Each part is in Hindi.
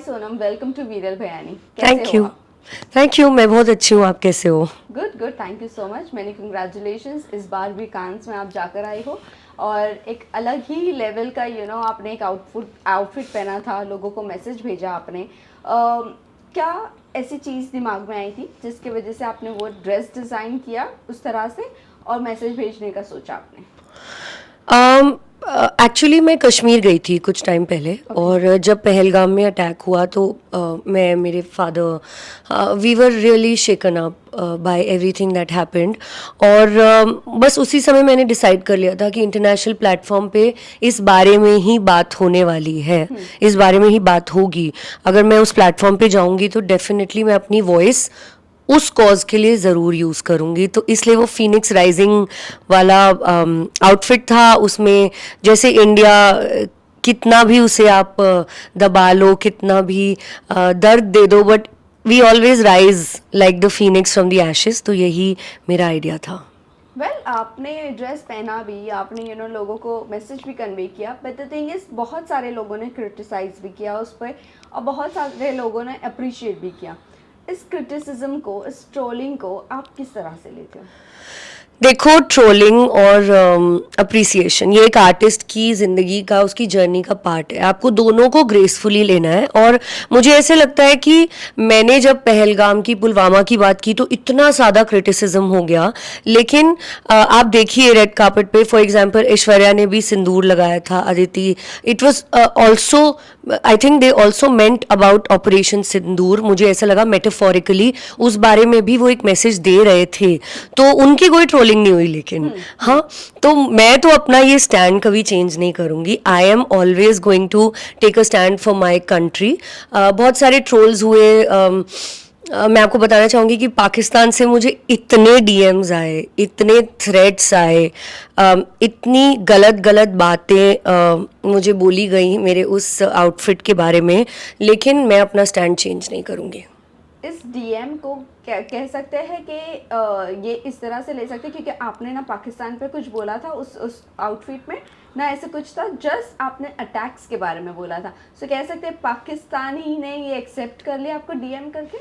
सोनम, वेलकम टू वीरल Bhayani. Thank you. Thank you, मैं बहुत अच्छी हूँ। आप कैसे हो? Good good, thank you so much. मैंने कंग्रेचुलेशंस, इस बार भी कांस में आप जाकर आई हो और एक अलग ही लेवल का आपने एक आउटफिट पहना था, लोगों को मैसेज भेजा आपने। क्या ऐसी चीज़ दिमाग में आई थी जिसकी वजह से आपने वो ड्रेस डिज़ाइन किया उस तरह से और मैसेज भेजने का सोचा आपने? एक्चुअली मैं कश्मीर गई थी कुछ टाइम पहले और जब पहलगाम में अटैक हुआ तो मैं, मेरे father, we were really shaken up by everything that happened. और बस उसी समय मैंने डिसाइड कर लिया था कि इंटरनेशनल प्लेटफॉर्म पे इस बारे में ही बात होने वाली है, इस बारे में ही बात होगी। अगर मैं उस प्लेटफॉर्म पे जाऊंगी तो डेफिनेटली मैं अपनी वॉइस उस कॉज के लिए ज़रूर यूज़ करूँगी। तो इसलिए वो फीनिक्स राइजिंग वाला आउटफिट था। उसमें जैसे इंडिया कितना भी उसे आप दबा लो, कितना भी दर्द दे दो, but we always rise like the phoenix from the ashes. तो यही मेरा आइडिया था। आपने ड्रेस पहना भी, आपने लोगों को मैसेज भी कन्वे किया, बट द थिंग इज बहुत सारे लोगों ने क्रिटिसाइज भी किया उस पर और बहुत सारे लोगों ने अप्रिशिएट भी किया। इस क्रिटिसिज्म को, इस ट्रोलिंग को आप किस तरह से लेते हो? देखो, ट्रोलिंग और अप्रिसिएशन ये एक आर्टिस्ट की ज़िंदगी का, उसकी जर्नी का पार्ट है। आपको दोनों को ग्रेसफुली लेना है। और मुझे ऐसे लगता है कि मैंने जब पहलगाम की, पुलवामा की बात की तो इतना ज़्यादा क्रिटिसिज्म हो गया, लेकिन आप देखिए रेड कार्पेट पे फॉर एग्जांपल ऐश्वर्या ने भी सिंदूर लगाया था, Aditi, it was also, I think they also meant about operation Sindoor. मुझे ऐसा लगा मेटाफोरिकली उस बारे में भी वो एक मैसेज दे रहे थे, तो उनकी कोई ट्रोलिंग नहीं हुई। लेकिन हाँ, तो मैं तो अपना ये स्टैंड कभी चेंज नहीं करूंगी। I am always going to take a stand for my country. बहुत सारे ट्रोल्स हुए। मैं आपको बताना चाहूँगी कि पाकिस्तान से मुझे इतने डीएम्स आए, इतने थ्रेट्स आए, इतनी गलत गलत बातें मुझे बोली गई मेरे उस आउटफिट के बारे में, लेकिन मैं अपना स्टैंड चेंज नहीं करूँगी। इस डीएम को क्या कह सकते हैं कि ये इस तरह से ले सकते हैं क्योंकि आपने ना पाकिस्तान पे कुछ बोला था उस आउटफिट में, ना ऐसे कुछ था, जस्ट आपने अटैक्स के बारे में बोला था। सो कह सकते हैं पाकिस्तानी ने ये एक्सेप्ट कर लिया आपको डीएम करके?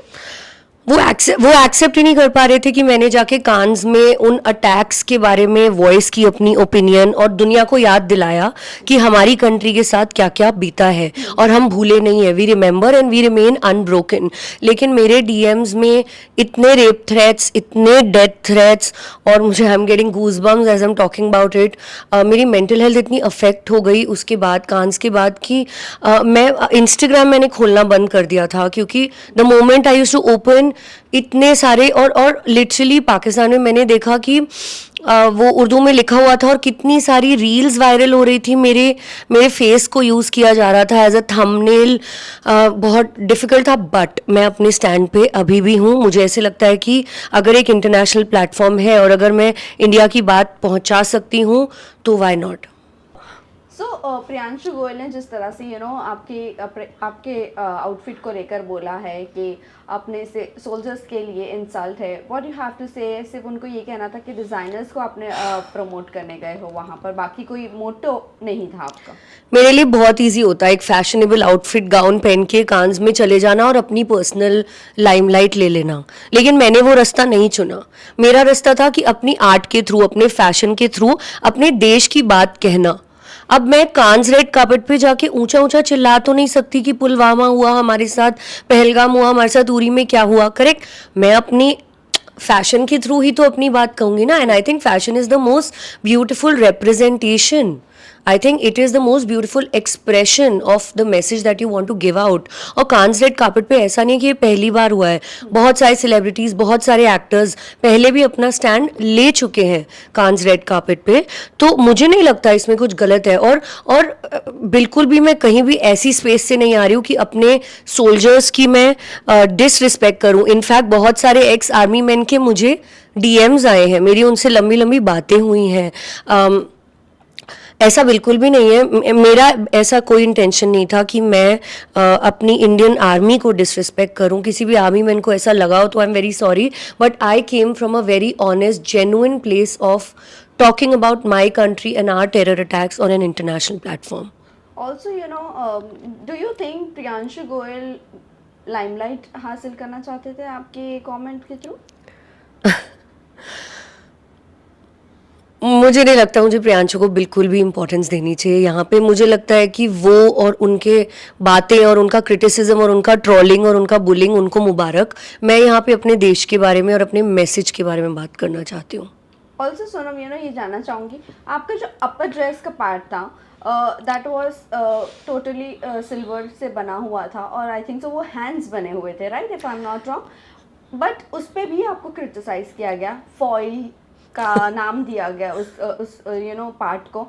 वो एक्सेप्ट ही नहीं कर पा रहे थे कि मैंने जाके कान्स में उन अटैक्स के बारे में वॉइस की अपनी ओपिनियन और दुनिया को याद दिलाया कि हमारी कंट्री के साथ क्या क्या बीता है और हम भूले नहीं है। We remember and we remain unbroken. लेकिन मेरे डीएम्स में इतने रेप थ्रेट्स, इतने डेथ थ्रेट्स, और मुझे I am getting goosebumps as I am talking about it. मेरी मेंटल हेल्थ इतनी अफेक्ट हो गई उसके बाद, कान्स के बाद, कि मैं इंस्टाग्राम मैंने खोलना बंद कर दिया था, क्योंकि the moment I used to open इतने सारे, और लिटरली पाकिस्तान में मैंने देखा कि वो उर्दू में लिखा हुआ था और कितनी सारी रील्स वायरल हो रही थी। मेरे फेस को यूज़ किया जा रहा था एज अ थंबनेल। बहुत डिफ़िकल्ट था, बट मैं अपने स्टैंड पे अभी भी हूँ। मुझे ऐसे लगता है कि अगर एक इंटरनेशनल प्लेटफॉर्म है और अगर मैं इंडिया की बात पहुँचा सकती हूँ तो वाई नॉट। प्रियांशु गोयल ने जिस तरह से आपके आउटफिट को लेकर बोला है कि अपने से सोल्जर्स के लिए इंसल्ट है, व्हाट यू हैव टू से, सिर्फ उनको ये कहना था कि डिज़ाइनर्स को आपने प्रमोट करने गए हो वहाँ पर, बाकी कोई मोटो नहीं था आपका? मेरे लिए बहुत इजी होता है एक फैशनेबल आउटफिट, गाउन पहन के कांस में चले जाना और अपनी पर्सनल लाइमलाइट ले लेना, लेकिन मैंने वो रास्ता नहीं चुना। मेरा रास्ता था कि अपनी आर्ट के थ्रू, अपने फैशन के थ्रू अपने देश की बात कहना। अब मैं कांस रेड कार्पेट पे जाके ऊंचा ऊंचा चिल्ला तो नहीं सकती कि पुलवामा हुआ हमारे साथ, पहलगाम हुआ हमारे साथ, उरी में क्या हुआ। करेक्ट, मैं अपनी फैशन के थ्रू ही तो अपनी बात कहूंगी ना। And I think fashion is the most beautiful representation. I think it is the most beautiful expression of the message that you want to give out. और कांस रेड कार्पेट पे ऐसा नहीं कि ये पहली बार हुआ है, बहुत सारे सेलिब्रिटीज़, बहुत सारे एक्टर्स पहले भी अपना स्टैंड ले चुके हैं कांस रेड कार्पेट पे। तो मुझे नहीं लगता इसमें कुछ गलत है। और बिल्कुल भी मैं कहीं भी ऐसी स्पेस से नहीं आ रही हूँ कि अपने सोल्जर्स की मैं डिसरिस्पेक्ट करूँ। इनफैक्ट बहुत सारे एक्स आर्मी मैन के मुझे डीएम्स आए हैं, मेरी उनसे लंबी लंबी बातें हुई हैं। ऐसा बिल्कुल भी नहीं है, मेरा ऐसा कोई इंटेंशन नहीं था कि मैं अपनी इंडियन आर्मी को डिसरिस्पेक्ट करूं। किसी भी आर्मी मैन को ऐसा लगा हो तो I am very sorry, but I came from a very honest genuine place of talking about my country and our terror attacks on an international platform. Also do you think Priyanshu Goyal limelight हासिल करना चाहते थे आपके कमेंट के थ्रू? मुझे नहीं लगता, मुझे प्रियांशु को बिल्कुल भी इम्पोर्टेंस देनी चाहिए यहाँ पे। मुझे लगता है कि वो और उनके बातें और उनका क्रिटिसिज्म और उनका ट्रोलिंग और उनका बुलिंग, उनको मुबारक। मैं यहाँ पे अपने देश के बारे में और अपने मैसेज के बारे में बात करना चाहती हूँ। ऑल्सो सोनम, ये जानना चाहूँगी, आपका जो अपर ड्रेस का पार्ट था दैट वाज टोटली सिल्वर से बना हुआ था, और आई थिंक सो वो हैंड्स बने हुए थे, right, if I am not wrong, but उस पर भी आपको क्रिटिसाइज किया गया, फॉइल का नाम दिया गया उस पार्ट को।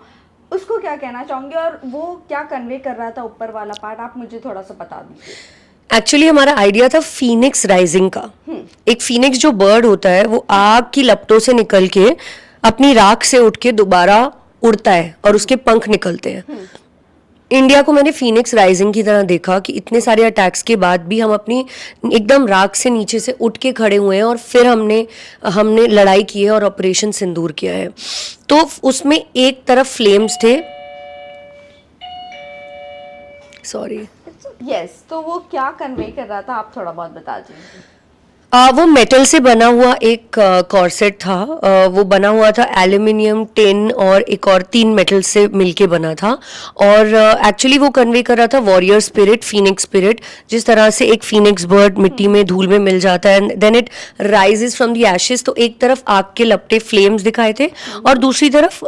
उसको क्या कहना चाहूँगी, और वो क्या कन्वे कर रहा था ऊपर वाला पार्ट, आप मुझे थोड़ा सा बता दीजिए। एक्चुअली हमारा आइडिया था फीनिक्स राइजिंग का। एक फीनिक्स जो बर्ड होता है वो आग की लपटों से निकल के अपनी राख से उठ के दोबारा उड़ता है और उसके पंख निकलते हैं। इंडिया को मैंने फीनिक्स राइजिंग की तरह देखा कि इतने सारे अटैक्स के बाद भी हम अपनी एकदम राख से नीचे से उठ के खड़े हुए हैं और फिर हमने लड़ाई की है और ऑपरेशन सिंदूर किया है। तो उसमें एक तरफ फ्लेम्स थे, सॉरी, यस, तो वो क्या कन्वे कर रहा था, आप थोड़ा बहुत बता दीजिए। वो मेटल से बना हुआ एक कॉर्सेट था। वो बना हुआ था एल्यूमिनियम, टिन और एक और 3 मेटल से मिलके बना था। और एक्चुअली वो कन्वे कर रहा था वॉरियर स्पिरिट, फीनिक्स स्पिरिट। जिस तरह से एक फीनिक्स बर्ड मिट्टी में धूल में मिल जाता है, then it rises from the ashes. तो एक तरफ आग के लपटे फ्लेम्स दिखाए थे और दूसरी तरफ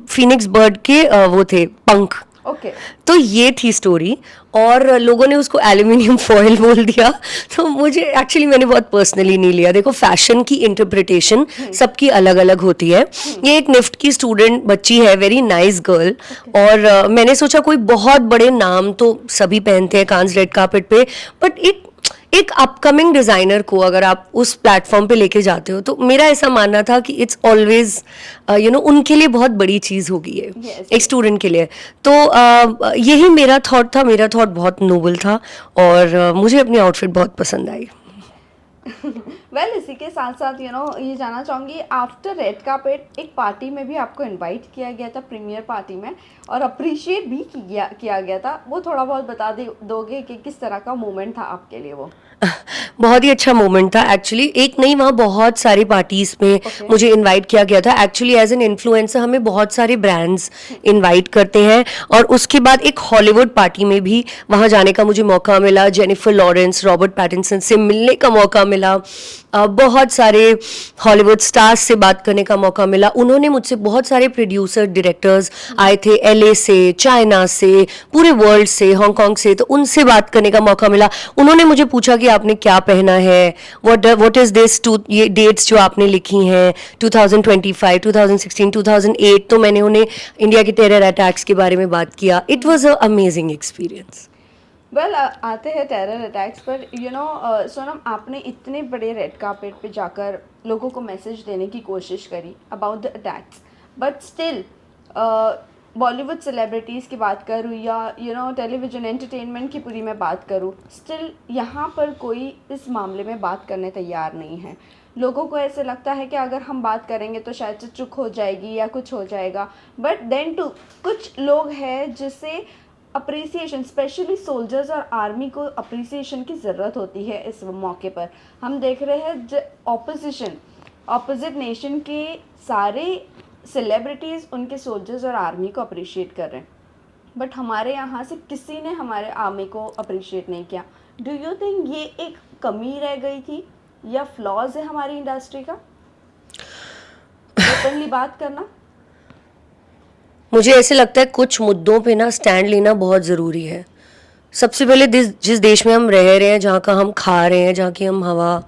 फीनिक्स बर्ड के वो थे पंख। ओके, तो ये थी स्टोरी, और लोगों ने उसको एल्यूमिनियम फॉइल बोल दिया। तो मुझे एक्चुअली मैंने बहुत पर्सनली नहीं लिया। देखो, फैशन की इंटरप्रिटेशन सबकी अलग अलग होती है। ये एक निफ्ट की स्टूडेंट बच्ची है, वेरी नाइस गर्ल, और मैंने सोचा कोई बहुत बड़े नाम तो सभी पहनते हैं कांस रेड कार्पेट पे, बट एक अपकमिंग डिज़ाइनर को अगर आप उस प्लेटफॉर्म पे लेके जाते हो, तो मेरा ऐसा मानना था कि इट्स ऑलवेज उनके लिए बहुत बड़ी चीज़ होगी ये, एक स्टूडेंट के लिए। तो यही मेरा थॉट था। मेरा थॉट बहुत नोबल था और मुझे अपनी आउटफिट बहुत पसंद आई। वेल, इसी के साथ साथ ये जानना चाहूँगी, आफ्टर रेड कार्पेट एक पार्टी में भी आपको इनवाइट किया गया था, प्रीमियर पार्टी में, और अप्रिशिएट भी किया गया था। वो थोड़ा बहुत बता दोगे कि किस तरह का मोमेंट था आपके लिए वो? बहुत ही अच्छा मोमेंट था एक्चुअली। एक नहीं, वहाँ बहुत सारी पार्टीज में मुझे इनवाइट किया गया था। एक्चुअली एज एन इन्फ्लुएंसर हमें बहुत सारे ब्रांड्स इनवाइट करते हैं, और उसके बाद एक हॉलीवुड पार्टी में भी वहाँ जाने का मुझे मौका मिला। जेनिफर लॉरेंस, रॉबर्ट पैटिंसन से मिलने का मौका मिला। बहुत सारे हॉलीवुड स्टार्स से बात करने का मौका मिला। उन्होंने मुझसे, बहुत सारे प्रोड्यूसर डायरेक्टर्स आए थे, LA से, चाइना से, पूरे वर्ल्ड से, हांगकांग से, तो उनसे बात करने का मौका मिला। उन्होंने मुझे पूछा कि आपने क्या पहना है, व्हाट इज दिस, ये डेट्स जो आपने लिखी हैं 2025, 2016, 2008। तो मैंने उन्हें इंडिया के टेरर अटैक्स के बारे में बात किया। It was a amazing experience. Well, आते हैं टेरर अटैक्स पर। सोनम, आपने इतने बड़े रेड कार्पेट पे जाकर लोगों को मैसेज देने की कोशिश करी about the attacks, but still Bollywood celebrities की बात करूँ या टेलीविज़न एंटरटेनमेंट की पूरी मैं बात करूँ, स्टिल यहाँ पर कोई इस मामले में बात करने तैयार नहीं है। लोगों को ऐसे लगता है कि अगर हम बात करेंगे तो शायद से चुप हो जाएगी या कुछ हो जाएगा, बट देन टू कुछ लोग हैं जिसे अप्रिसिएशन, स्पेशली सोल्जर्स और आर्मी को अप्रिसिएशन की ज़रूरत होती है। इस मौके पर हम देख रहे हैं ऑपोजिट नेशन के सारे सेलिब्रिटीज़ उनके सोल्जर्स और आर्मी को अप्रिशिएट कर रहे हैं, बट हमारे यहाँ से किसी ने हमारे आर्मी को अप्रिशिएट नहीं किया। डू यू थिंक ये एक कमी रह गई थी या फ्लॉज है हमारी इंडस्ट्री का, ओपनली बात करना? मुझे ऐसे लगता है कुछ मुद्दों पे ना स्टैंड लेना बहुत ज़रूरी है। सबसे पहले जिस देश में हम रह रहे हैं, जहाँ का हम खा रहे हैं, जहाँ की हम हवा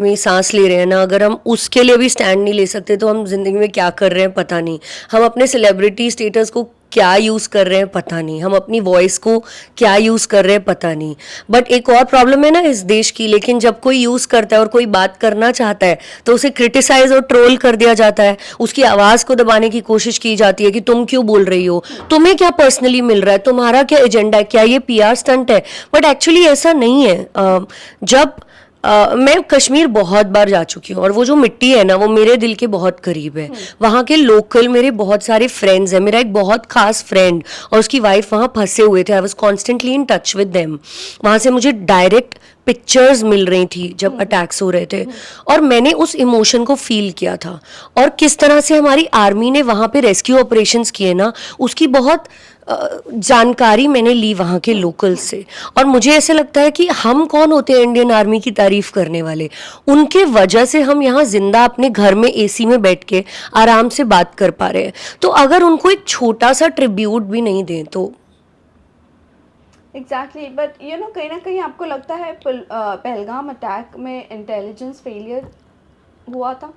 में सांस ले रहे हैं ना, अगर हम उसके लिए भी स्टैंड नहीं ले सकते तो हम जिंदगी में क्या कर रहे हैं पता नहीं। हम अपने सेलिब्रिटी स्टेटस को क्या यूज़ कर रहे हैं पता नहीं, हम अपनी वॉइस को क्या यूज़ कर रहे हैं पता नहीं। बट एक और प्रॉब्लम है ना इस देश की, लेकिन जब कोई यूज़ करता है और कोई बात करना चाहता है तो उसे क्रिटिसाइज और ट्रोल कर दिया जाता है। उसकी आवाज़ को दबाने की कोशिश की जाती है कि तुम क्यों बोल रही हो, तुम्हें क्या पर्सनली मिल रहा है, तुम्हारा क्या एजेंडा है, क्या ये PR स्टंट है। बट एक्चुअली ऐसा नहीं है। जब मैं कश्मीर बहुत बार जा चुकी हूँ और वो जो मिट्टी है ना वो मेरे दिल के बहुत करीब है। वहाँ के लोकल मेरे बहुत सारे फ्रेंड्स हैं। मेरा एक बहुत खास फ्रेंड और उसकी वाइफ वहाँ फंसे हुए थे। I was constantly in touch with them. वहाँ से मुझे डायरेक्ट पिक्चर्स मिल रही थी जब अटैक्स हो रहे थे और मैंने उस इमोशन को फील किया था। और किस तरह से हमारी आर्मी ने वहाँ पे रेस्क्यू ऑपरेशंस किए ना, उसकी बहुत जानकारी मैंने ली वहाँ के लोकल से। और मुझे ऐसे लगता है कि हम कौन होते हैं इंडियन आर्मी की तारीफ करने वाले, उनके वजह से हम यहाँ जिंदा अपने घर में एसी में बैठ के आराम से बात कर पा रहे हैं। तो अगर उनको एक छोटा सा ट्रिब्यूट भी नहीं दें तो एग्जैक्टली, बट यू नो कहीं ना कहीं आपको लगता है पहलगाम अटैक में इंटेलिजेंस फेलियर हुआ था?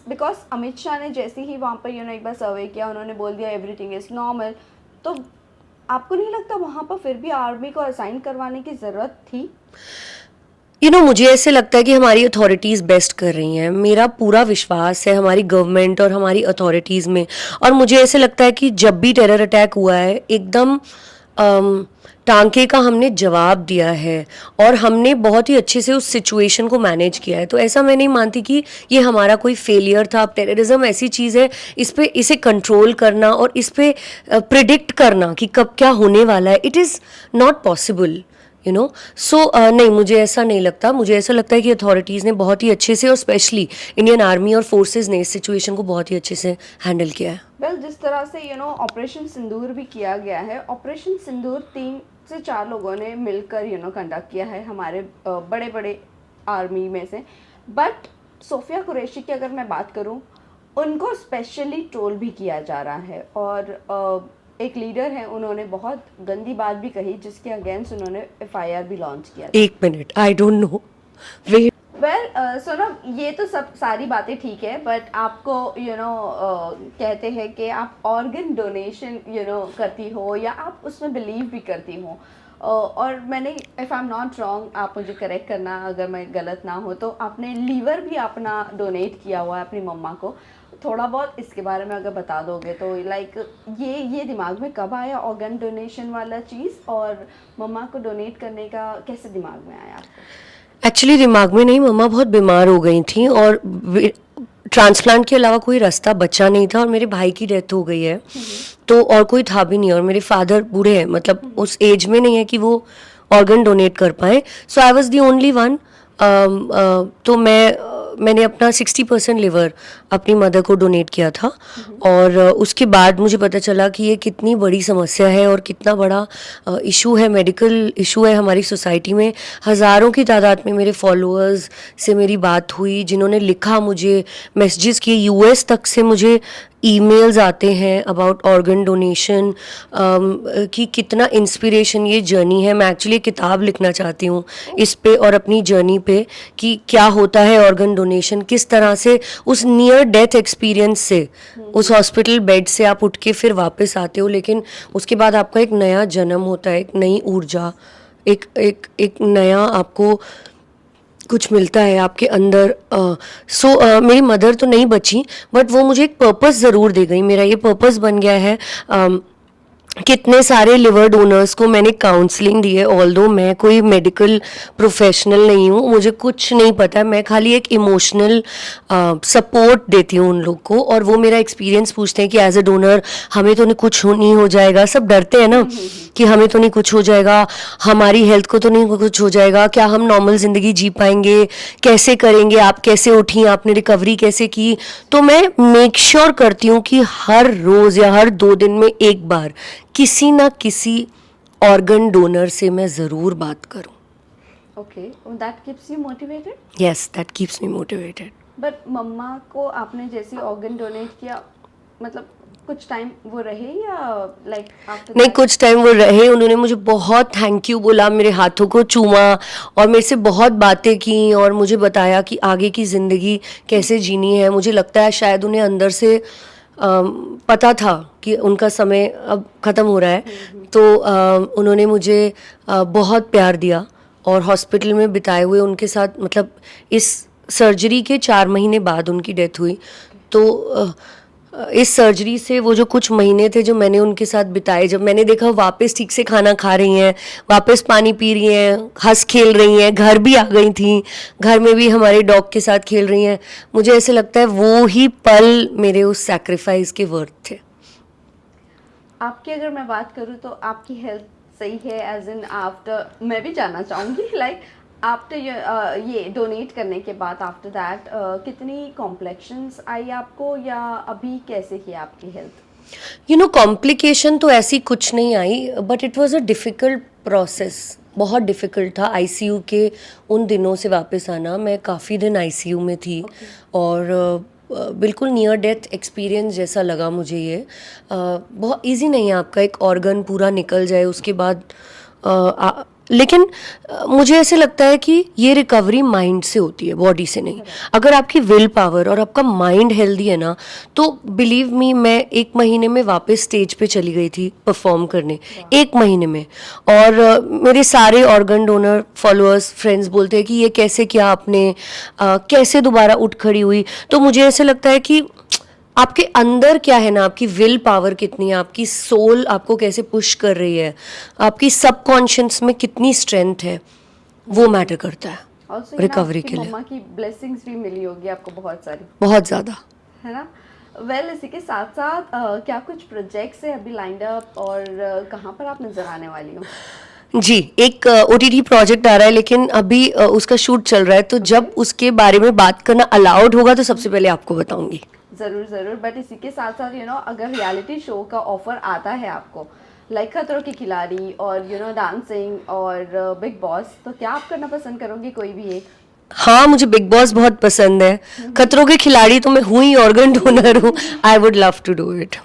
बिकॉज अमित शाह ने जैसे ही वहाँ पर एक बार सर्वे किया, उन्होंने बोल दिया एवरीथिंग इज नॉर्मल। तो आपको नहीं लगता वहाँ पर फिर भी आर्मी को असाइन करवाने की ज़रूरत थी? मुझे ऐसे लगता है कि हमारी अथॉरिटीज़ बेस्ट कर रही हैं। मेरा पूरा विश्वास है हमारी गवर्नमेंट और हमारी अथॉरिटीज़ में। और मुझे ऐसे लगता है कि जब भी टेरर अटैक हुआ है एकदम टांके का हमने जवाब दिया है और हमने बहुत ही अच्छे से उस सिचुएशन को मैनेज किया है। तो ऐसा मैं नहीं मानती कि ये हमारा कोई फेलियर था। अब टेररिज्म ऐसी चीज़ है, इसे कंट्रोल करना और इस पे प्रिडिक्ट करना कि कब क्या होने वाला है, इट इज़ नॉट पॉसिबल। सो नहीं, मुझे ऐसा नहीं लगता। मुझे ऐसा लगता है कि अथॉरिटीज़ ने बहुत ही अच्छे से और स्पेशली इंडियन आर्मी और फोर्सेस ने इस सिचुएशन को बहुत ही अच्छे से हैंडल किया है। वेल, जिस तरह से ऑपरेशन सिंदूर भी किया गया है, ऑपरेशन सिंदूर 3 से 4 लोगों ने मिलकर कंडक्ट किया है हमारे बड़े बड़े आर्मी में से। बट सोफिया कुरैशी की अगर मैं बात करूं, उनको स्पेशली ट्रोल भी किया जा रहा है और एक लीडर है, उन्होंने बहुत गंदी बात भी कही जिसके अगेंस्ट उन्होंने FIR भी लॉन्च किया। एक minute, I don't know. Well Sonam, ये तो सब सारी बातें ठीक है, बट आपको कहते हैं कि आप ऑर्गन डोनेशन करती हो या आप उसमें बिलीव भी करती हो। और मैंने, if I am not wrong, आप मुझे करेक्ट करना अगर मैं गलत ना हो, तो आपने लीवर भी अपना डोनेट किया हुआ है अपनी मम्मा को। थोड़ा बहुत इसके बारे में अगर बता दोगे तो लाइक ये दिमाग में कब आया ऑर्गन डोनेशन वाला चीज़, और मम्मा को डोनेट करने का कैसे दिमाग में आया आपको? एक्चुअली दिमाग में नहीं, मम्मा बहुत बीमार हो गई थी और ट्रांसप्लांट के अलावा कोई रास्ता बचा नहीं था और मेरे भाई की डेथ हो गई है तो और कोई था भी नहीं। और मेरे फादर बूढ़े हैं, मतलब उस एज में नहीं है कि वो ऑर्गन डोनेट कर पाए। So I was the only one. तो मैंने अपना 60% लिवर अपनी मदर को डोनेट किया था। और उसके बाद मुझे पता चला कि ये कितनी बड़ी समस्या है और कितना बड़ा इशू है, मेडिकल इशू है हमारी सोसाइटी में। हज़ारों की तादाद में मेरे फॉलोअर्स से मेरी बात हुई, जिन्होंने लिखा मुझे, मैसेजेस किए, US तक से मुझे ईमेल्स आते हैं अबाउट ऑर्गन डोनेशन, कि कितना इंस्पिरेशन ये जर्नी है। मैं एक्चुअली किताब लिखना चाहती हूँ इस पे और अपनी जर्नी पे कि क्या होता है ऑर्गन डोनेशन, किस तरह से उस नियर डेथ एक्सपीरियंस से, उस हॉस्पिटल बेड से आप उठ के फिर वापस आते हो, लेकिन उसके बाद आपका एक नया जन्म होता है, एक नई ऊर्जा, एक नया आपको कुछ मिलता है आपके अंदर। मेरी मदर तो नहीं बची, बट वो मुझे एक पर्पस ज़रूर दे गई। मेरा ये पर्पस बन गया है। कितने सारे लिवर डोनर्स को मैंने काउंसलिंग दी है, ऑल्दो मैं कोई मेडिकल प्रोफेशनल नहीं हूँ, मुझे कुछ नहीं पता, मैं खाली एक इमोशनल सपोर्ट देती हूँ उन लोग को। और वो मेरा एक्सपीरियंस पूछते हैं कि एज अ डोनर हमें तो नहीं कुछ नहीं हो जाएगा। सब डरते हैं ना कि हमें तो नहीं कुछ हो जाएगा, हमारी हेल्थ को तो नहीं कुछ हो जाएगा, क्या हम नॉर्मल ज़िंदगी जी पाएंगे, कैसे करेंगे, आप कैसे उठी, आपने रिकवरी कैसे की। तो मैं मेक श्योर करती हूँ कि हर रोज़ या हर 2 दिन में एक बार किसी ना किसी ऑर्गन डोनर से मैं ज़रूर बात करूं। Okay, that keeps you motivated? Yes, that keeps me motivated. But मम्मा को आपने जैसे ऑर्गन डोनेट किया, मतलब कुछ टाइम वो रहे या लाइक नहीं, कुछ टाइम वो रहे। उन्होंने मुझे बहुत थैंक यू बोला, मेरे हाथों को चूमा और मेरे से बहुत बातें की और मुझे बताया कि आगे की ज़िंदगी कैसे जीनी है। मुझे लगता है शायद उन्हें अंदर से पता था कि उनका समय अब ख़त्म हो रहा है। तो उन्होंने मुझे बहुत प्यार दिया और हॉस्पिटल में बिताए हुए उनके साथ, मतलब इस सर्जरी के 4 महीने बाद उनकी डेथ हुई। तो इस सर्जरी से वो जो कुछ महीने थे जो मैंने उनके साथ बिताए, जब मैंने देखा वापस ठीक से खाना खा रही हैं, वापस पानी पी रही हैं, हंस खेल रही हैं, घर भी आ गई थी, घर में भी हमारे डॉग के साथ खेल रही हैं, मुझे ऐसे लगता है वो ही पल मेरे उस सैक्रिफाइस के वर्थ थे। आपकी अगर मैं बात करूँ तो आपकी हेल्थ सही है एज इन आफ्टर, मैं भी जानना चाहूँगी लाइक आफ्टर ये डोनेट करने के बाद आफ्टर दैट कितनी कॉम्प्लेक्शंस आई आपको, या अभी कैसे की आपकी हेल्थ? यू नो कॉम्प्लिकेशन तो ऐसी कुछ नहीं आई, but it was a difficult process, बहुत डिफ़िकल्ट था आईसीयू के उन दिनों से वापस आना। मैं काफ़ी दिन आईसीयू में थी और बिल्कुल नियर डेथ एक्सपीरियंस जैसा लगा मुझे ये। बहुत इजी नहीं है आपका एक ऑर्गन पूरा निकल जाए उसके बाद, लेकिन मुझे ऐसे लगता है कि ये रिकवरी माइंड से होती है, बॉडी से नहीं। अगर आपकी विल पावर और आपका माइंड हेल्दी है ना, तो बिलीव मी, मैं 1 महीने में वापस स्टेज पे चली गई थी परफॉर्म करने, 1 महीने में। और मेरे सारे ऑर्गन डोनर फॉलोअर्स फ्रेंड्स बोलते हैं कि ये कैसे किया आपने, कैसे दोबारा उठ खड़ी हुई। तो मुझे ऐसे लगता है कि आपके अंदर क्या है ना, आपकी विल पावर कितनी है, आपकी सोल आपको कैसे पुश कर रही है, आपकी सबकॉन्शियस में कितनी स्ट्रेंथ है, वो मैटर करता है Also, रिकवरी के लिए। मम्मा की ब्लेसिंग्स भी मिली होगी आपको बहुत सारी, बहुत ज़्यादा। है ना? वेल इसी के साथ साथ क्या कुछ प्रोजेक्ट्स है अभी लाइंड अप, और कहाँ पर आप नजर आने वाली हो? जी, एक ओटीटी प्रोजेक्ट आ रहा है, लेकिन अभी उसका शूट चल रहा है, तो जब उसके बारे में बात करना अलाउड होगा तो सबसे पहले आपको बताऊंगी। ज़रूर ज़रूर, बट इसी के साथ साथ अगर रियलिटी शो का ऑफर आता है आपको, लाइक खतरों की खिलाड़ी और डांसिंग और बिग बॉस, तो क्या आप करना पसंद करोगे कोई भी एक? हाँ, मुझे बिग बॉस बहुत पसंद है। खतरों के खिलाड़ी तो मैं हूँ ही, ऑर्गन डोनर हूँ। I would love to do it.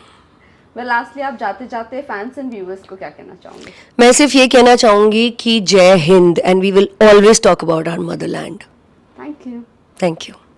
Well lastly आप जाते जाते फैंस एंड व्यूअर्स को क्या कहना चाहोगे? मैं सिर्फ ये कहना चाहूँगी कि जय Hind, and we will always talk about our motherland. Thank you. Thank you.